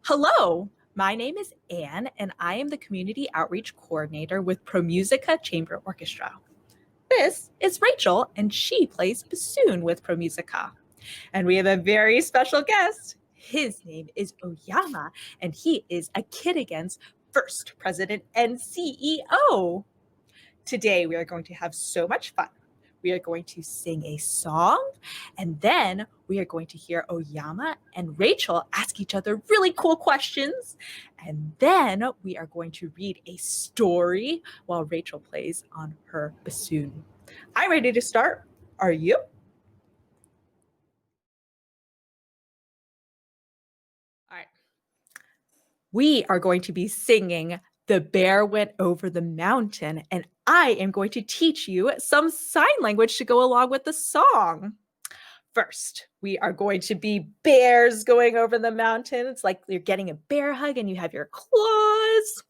Hello, my name is Anne, and I am the Community Outreach Coordinator with ProMusica Chamber Orchestra. This is Rachel, and she plays bassoon with ProMusica. And we have a very special guest. His name is Oyama, and he is a Kid Again's first president and CEO. Today, we are going to have so much fun. We are going to sing a song, and then we are going to hear Oyama and Rachel ask each other really cool questions. And then we are going to read a story while Rachel plays on her bassoon. I'm ready to start. Are you? All right. We are going to be singing The Bear Went Over the Mountain, and I am going to teach you some sign language to go along with the song. First, we are going to be bears going over the mountain. It's like you're getting a bear hug and you have your claws.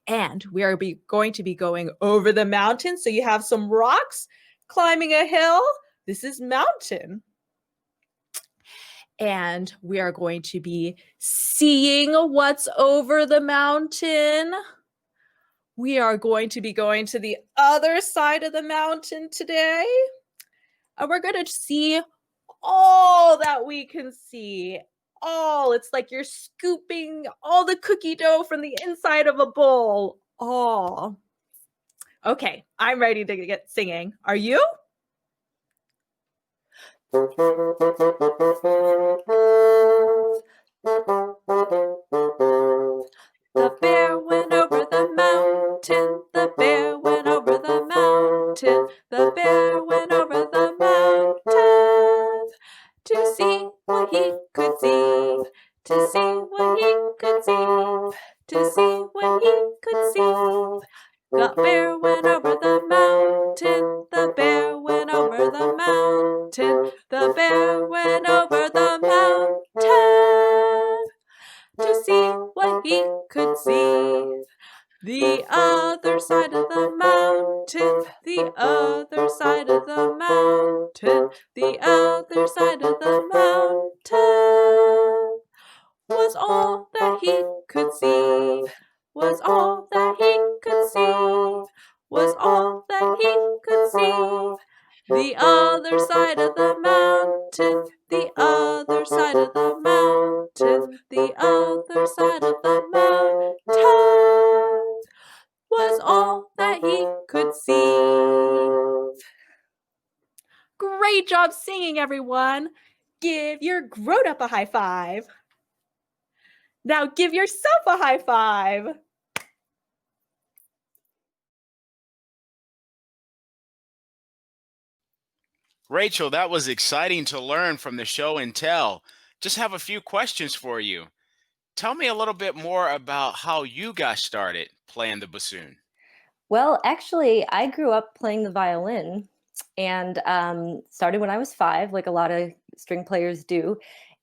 And we are going to be going over the mountain. So you have some rocks climbing a hill. This is mountain. And we are going to be seeing what's over the mountain. We are going to be going to the other side of the mountain today. And we're going to see all that we can see. All. It's like you're scooping all the cookie dough from the inside of a bowl. All. Okay, I'm ready to get singing. Are you? The bear went over the mountain. The bear went over the mountain. The bear went over the mountain to see what he could see. To see what he could see. To see what he could see. The bear went over the mountain. The bear went over the mountain. The bear went over the mountain to see what he could see. The other side of the mountain, the other side of the mountain, the other side of the mountain was all that he could see, was all that he could see, was all that he could see. The other side of the mountain, the other side of the mountain, the other side of the mountain was all that he could see. Great job singing, everyone. Give your grown-up a high five. Now give yourself a high five. Rachel, that was exciting to learn from the show and tell. Just have a few questions for you. Tell me a little bit more about how you got started playing the bassoon. Well, actually, I grew up playing the violin and started when I was 5, like a lot of string players do.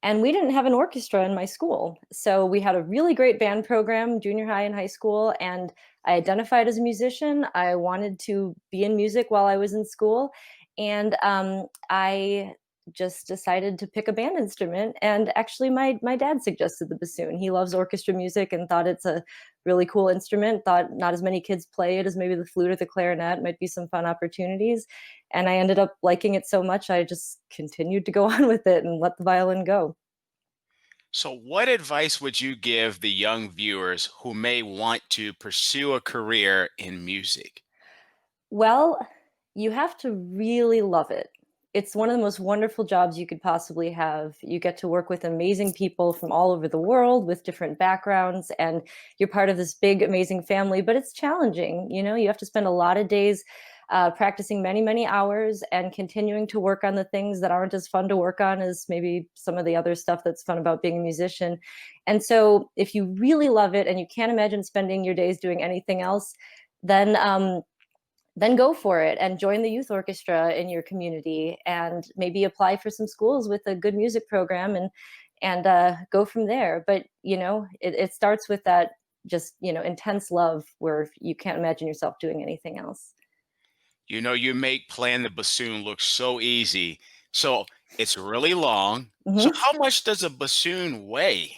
And we didn't have an orchestra in my school. So we had a really great band program, junior high and high school. And I identified as a musician. I wanted to be in music while I was in school. And I just decided to pick a band instrument. And actually, my dad suggested the bassoon. He loves orchestra music and thought it's a really cool instrument. Thought not as many kids play it as maybe the flute or the clarinet. Might be some fun opportunities. And I ended up liking it so much, I just continued to go on with it and let the violin go. So, what advice would you give the young viewers who may want to pursue a career in music? Well, you have to really love it. It's one of the most wonderful jobs you could possibly have. You get to work with amazing people from all over the world with different backgrounds, and you're part of this big, amazing family, but it's challenging. You know, you have to spend a lot of days practicing many, many hours and continuing to work on the things that aren't as fun to work on as maybe some of the other stuff that's fun about being a musician. And so, if you really love it and you can't imagine spending your days doing anything else, then then go for it and join the youth orchestra in your community and maybe apply for some schools with a good music program and go from there. But you know, it starts with that just intense love where you can't imagine yourself doing anything else. You know, you make playing the bassoon look so easy. So, It's really long. So Mhm. how much does a bassoon weigh?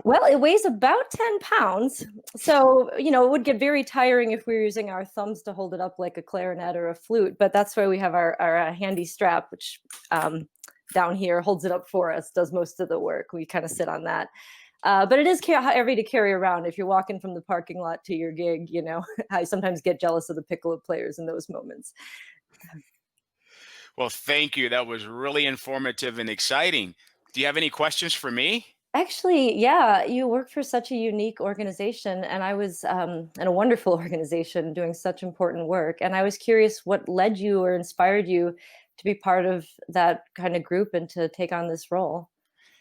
Well, it weighs about 10 pounds. So, it would get very tiring if we were using our thumbs to hold it up like a clarinet or a flute. But that's why we have our handy strap, which um, down here holds it up for us, does most of the work. We kind of sit on that. But it is heavy to carry around if you're walking from the parking lot to your gig. I sometimes get jealous of the piccolo players in those moments. Well, thank you. That was really informative and exciting. Do you have any questions for me? Actually, yeah, you work for such a unique organization, and I was in a wonderful organization doing such important work. And I was curious what led you or inspired you to be part of that kind of group and to take on this role.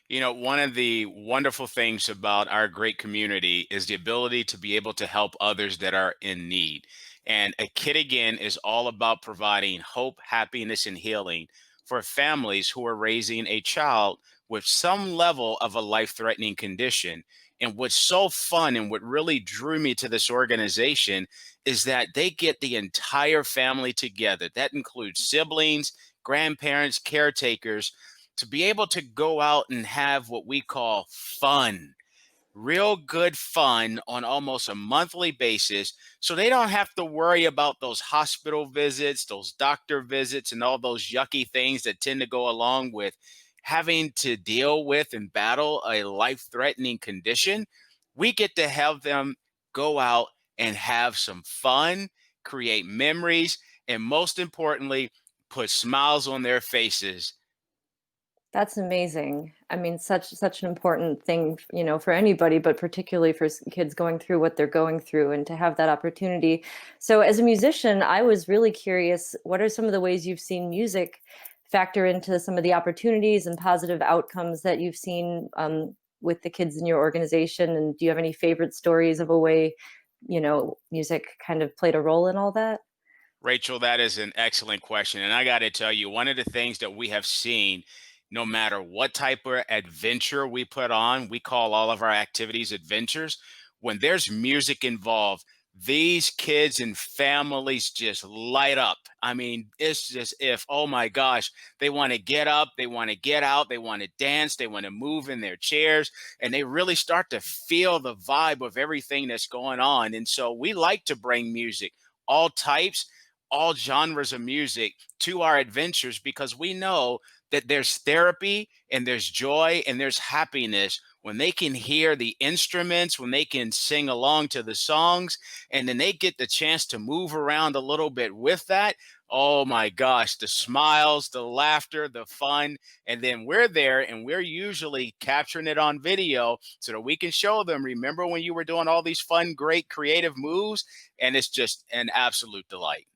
One of the wonderful things about our great community is the ability to be able to help others that are in need. And A Kid Again is all about providing hope, happiness, and healing for families who are raising a child with some level of a life threatening condition. And what's so fun and what really drew me to this organization is that they get the entire family together. That includes siblings, grandparents, caretakers, to be able to go out and have what we call fun, real good fun on almost a monthly basis. So they don't have to worry about those hospital visits, those doctor visits, and all those yucky things that tend to go along with having to deal with and battle a life threatening condition. We get to have them go out and have some fun, create memories, and most importantly, put smiles on their faces. That's amazing. I mean, such an important thing, for anybody, but particularly for kids going through what they're going through, and to have that opportunity. So, as a musician, I was really curious. What are some of the ways you've seen music factor into some of the opportunities and positive outcomes that you've seen with the kids in your organization? And do you have any favorite stories of a way, music kind of played a role in all that? Rachel, that is an excellent question. And I got to tell you, one of the things that we have seen, no matter what type of adventure we put on, we call all of our activities adventures. When there's music involved, these kids and families just light up. I mean, it's just if, oh my gosh, they want to get up, they want to get out, they want to dance, they want to move in their chairs, and they really start to feel the vibe of everything that's going on. And so we like to bring music, all types, all genres of music to our adventures because we know that there's therapy and there's joy and there's happiness when they can hear the instruments, when they can sing along to the songs, and then they get the chance to move around a little bit with that. Oh my gosh, the smiles, the laughter, the fun. And then we're there and we're usually capturing it on video so that we can show them, remember when you were doing all these fun, great, creative moves? And it's just an absolute delight.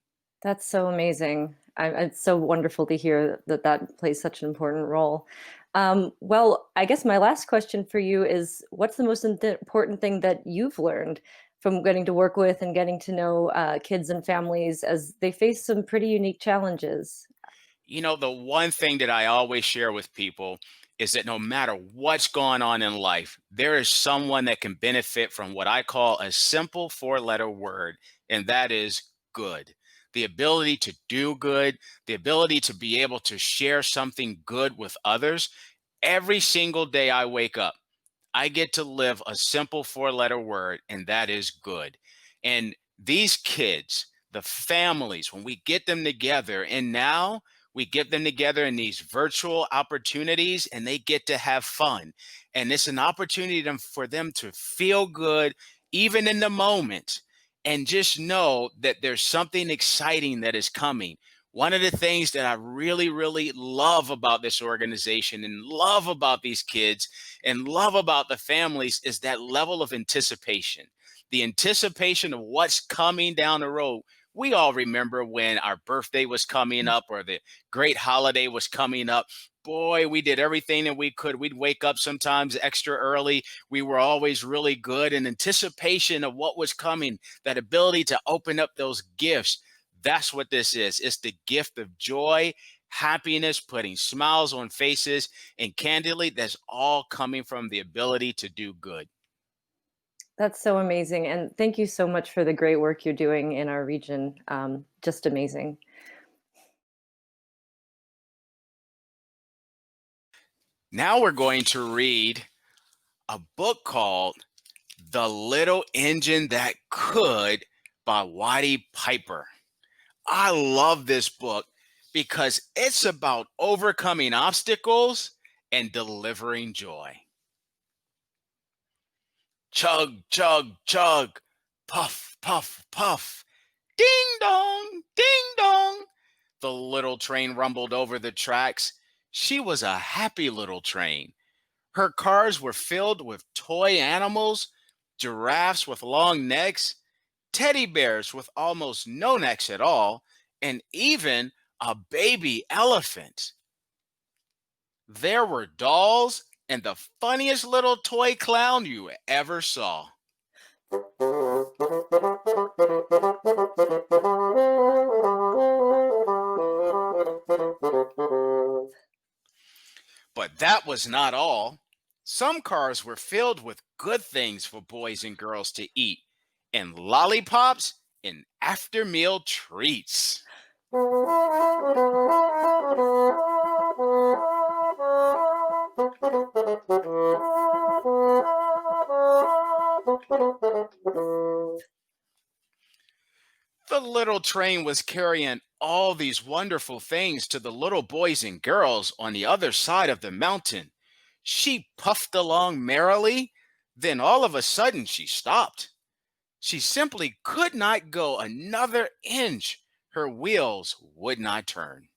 That's so amazing. It's so wonderful to hear that that plays such an important role. Well, I guess my last question for you is, what's the most important thing that you've learned from getting to work with and getting to know kids and families as they face some pretty unique challenges? The one thing that I always share with people is that no matter what's going on in life, there is someone that can benefit from what I call a simple four-letter word, and that is good. The ability to do good, the ability to be able to share something good with others. Every single day I wake up, I get to live a simple four-letter word, and that is good. And these kids, the families, when we get them together, and now we get them together in these virtual opportunities, and they get to have fun. And it's an opportunity for them to feel good, even in the moment, and just know that there's something exciting that is coming. One of the things that I really, really love about this organization and love about these kids and love about the families is that level of anticipation, the anticipation of what's coming down the road. We all remember when our birthday was coming up or the great holiday was coming up. Boy, we did everything that we could. We'd wake up sometimes extra early. We were always really good in anticipation of what was coming, that ability to open up those gifts. That's what this is. It's the gift of joy, happiness, putting smiles on faces, and candidly, that's all coming from the ability to do good. That's so amazing. And thank you so much for the great work you're doing in our region. Just amazing. Now we're going to read a book called The Little Engine That Could by Waddy Piper. I love this book because it's about overcoming obstacles and delivering joy. Chug, chug, chug, puff, puff, puff. Ding dong, ding dong. The little train rumbled over the tracks. She was a happy little train. Her cars were filled with toy animals, giraffes with long necks, teddy bears with almost no necks at all, and even a baby elephant. There were dolls and the funniest little toy clown you ever saw. But that was not all. Some cars were filled with good things for boys and girls to eat, and lollipops and after meal treats. The little train was carrying all these wonderful things to the little boys and girls on the other side of the mountain. She puffed along merrily, then all of a sudden she stopped. She simply could not go another inch. Her wheels would not turn.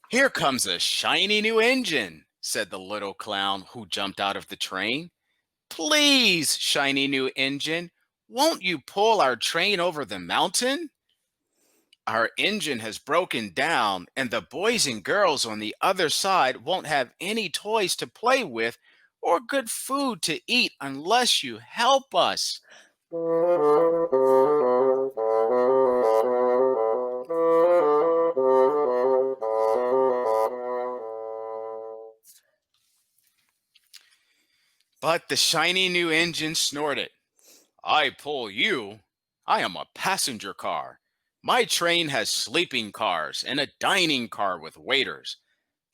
Here comes a shiny new engine, said the little clown who jumped out of the train. Please, shiny new engine, won't you pull our train over the mountain? Our engine has broken down, and the boys and girls on the other side won't have any toys to play with or good food to eat unless you help us. But the shiny new engine snorted. I pull you. I am a passenger car. My train has sleeping cars and a dining car with waiters.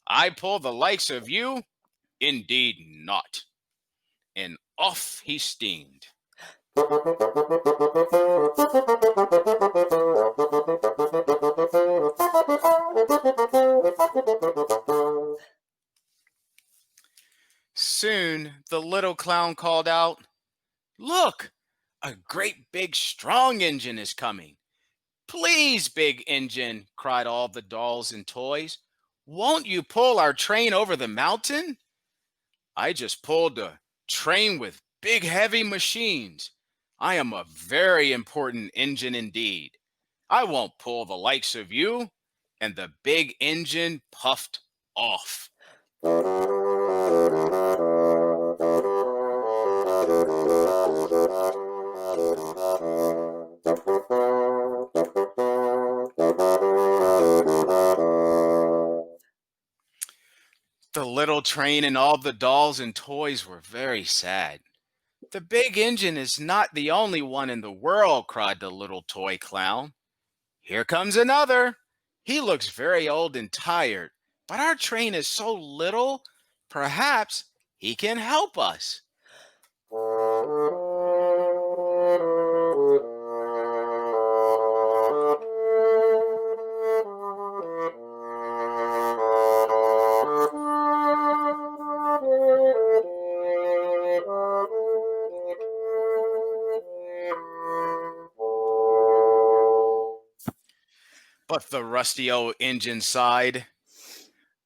I pull the likes of you? Indeed not. And off he steamed. Soon the little clown called out, Look, a great big strong engine is coming. Please, big engine, cried all the dolls and toys. Won't you pull our train over the mountain? I just pulled a train with big heavy machines. I am a very important engine indeed. I won't pull the likes of you. And the big engine puffed off. The little train and all the dolls and toys were very sad. The big engine is not the only one in the world, cried the little toy clown. Here comes another. He looks very old and tired, but our train is so little, perhaps he can help us. But the rusty old engine sighed.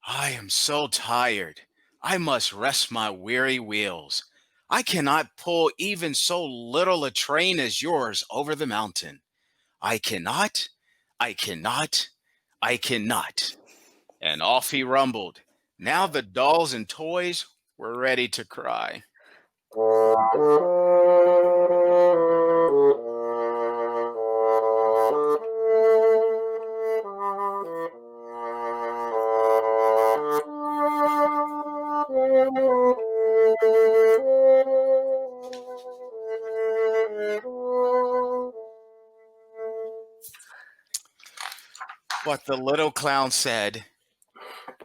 I am so tired. I must rest my weary wheels. I cannot pull even so little a train as yours over the mountain. I cannot, I cannot, I cannot. And off he rumbled. Now the dolls and toys were ready to cry. But the little clown said,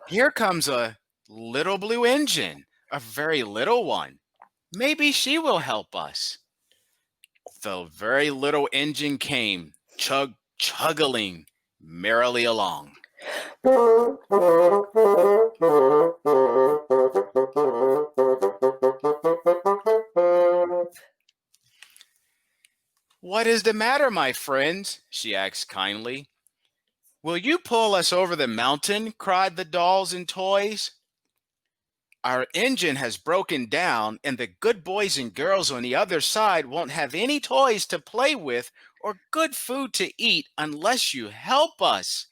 "Here comes a little blue engine, a very little one. Maybe she will help us." The very little engine came, chuggling merrily along. "What is the matter, my friends?" she asked kindly. "Will you pull us over the mountain?" cried the dolls and toys. "Our engine has broken down, and the good boys and girls on the other side won't have any toys to play with or good food to eat unless you help us."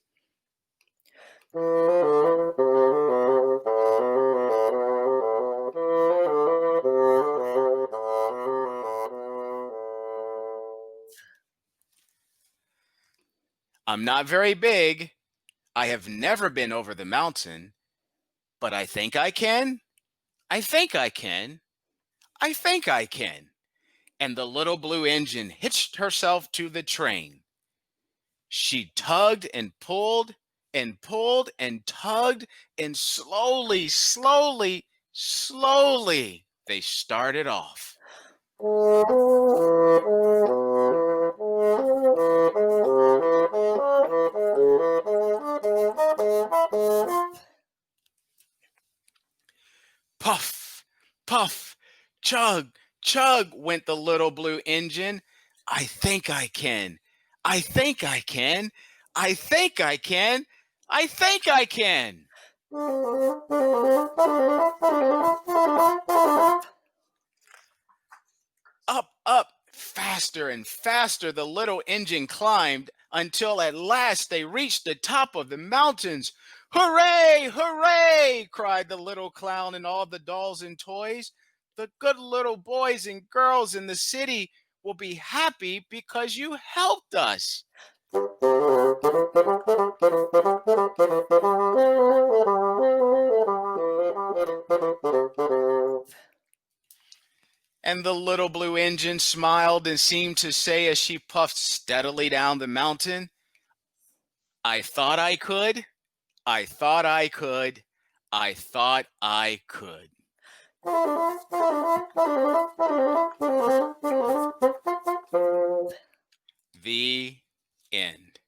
"I'm not very big. I have never been over the mountain, but I think I can. I think I can. I think I can." And the little blue engine hitched herself to the train. She tugged and pulled and pulled and tugged, and slowly, they started off. Puff, puff, chug, went the little blue engine. "I think I can. I think I can. I think I can. I think I can." Up, faster and faster the little engine climbed until at last they reached the top of the mountains. "Hooray, hooray!" cried the little clown and all the dolls and toys. "The good little boys and girls in the city will be happy because you helped us." And the little blue engine smiled and seemed to say as she puffed steadily down the mountain, "I thought I could. I thought I could. I thought I could." The end.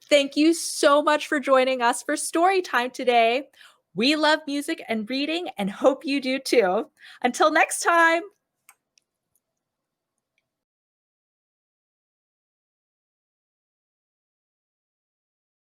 Thank you so much for joining us for Storytime today. We love music and reading and hope you do too. Until next time.